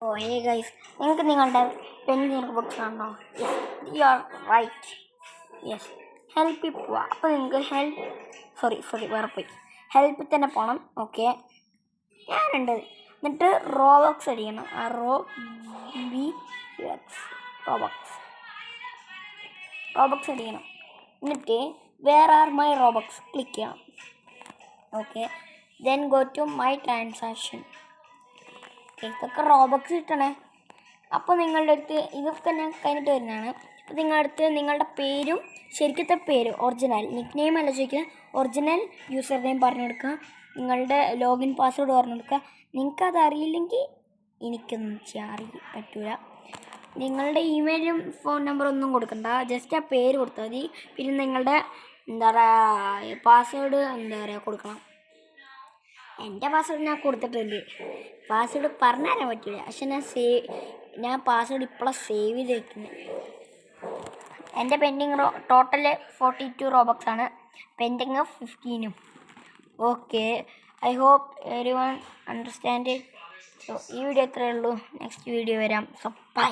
ഓ ഹേ guys, നിങ്ങൾക്ക് നിങ്ങളുടെ pending books ആണോ? Yes, you are right. Yes, ഹെൽപ്പിൽ പോവാം. അപ്പോൾ നിങ്ങൾക്ക് വേറെ പോയി ഹെൽപ്പിൽ തന്നെ പോകണം. ഓക്കെ, ഞാനുണ്ട്. എന്നിട്ട് റോബക്സ് അടിക്കണം. റോബക്സ് അടിക്കണം. എന്നിട്ട് where are my Robux click ചെയ്യണം. Okay, then go to my transaction. ഇതൊക്കെ റോബക്സ് കിട്ടണേ. അപ്പോൾ നിങ്ങളുടെ അടുത്ത് ഇതൊക്കെ ഞാൻ കഴിഞ്ഞിട്ട് വരുന്നതാണ്. അപ്പോൾ നിങ്ങളുടെ അടുത്ത് നിങ്ങളുടെ പേരും ശരിക്കത്തെ പേര് ഒറിജിനൽ നിക്ക് നെയിം അല്ല ചോദിക്കുക, ഒറിജിനൽ യൂസർ നെയിം പറഞ്ഞു കൊടുക്കുക. നിങ്ങളുടെ ലോഗിൻ പാസ്വേഡ് പറഞ്ഞു കൊടുക്കുക. നിങ്ങൾക്കത് അറിയില്ലെങ്കിൽ എനിക്കൊന്നും ചെയ്യാൻ പറ്റില്ല. നിങ്ങളുടെ ഇമെയിലും ഫോൺ നമ്പറും ഒന്നും കൊടുക്കണ്ട, ജസ്റ്റ് ആ പേര് കൊടുത്താൽ മതി. പിന്നെ നിങ്ങളുടെ പാസ്വേഡ് കൊടുക്കണം. എൻ്റെ പാസ്വേഡ് ഞാൻ കൊടുത്തിട്ടുണ്ട്. പാസ്വേഡ് പറഞ്ഞു തരാൻ പറ്റില്ല, പക്ഷെ ഞാൻ പാസ്വേഡ് ഇപ്പോഴാണ് സേവ് ചെയ്ത് വയ്ക്കുന്നത്. എൻ്റെ പെൻഡിങ് ടോട്ടൽ 42 റോബക്സ് ആണ്, pending 15. Okay, I hope everyone understand. So ഈ വീഡിയോ ഇത്രയേ ഉള്ളൂ. നെക്സ്റ്റ് വീഡിയോ വരാം. So by.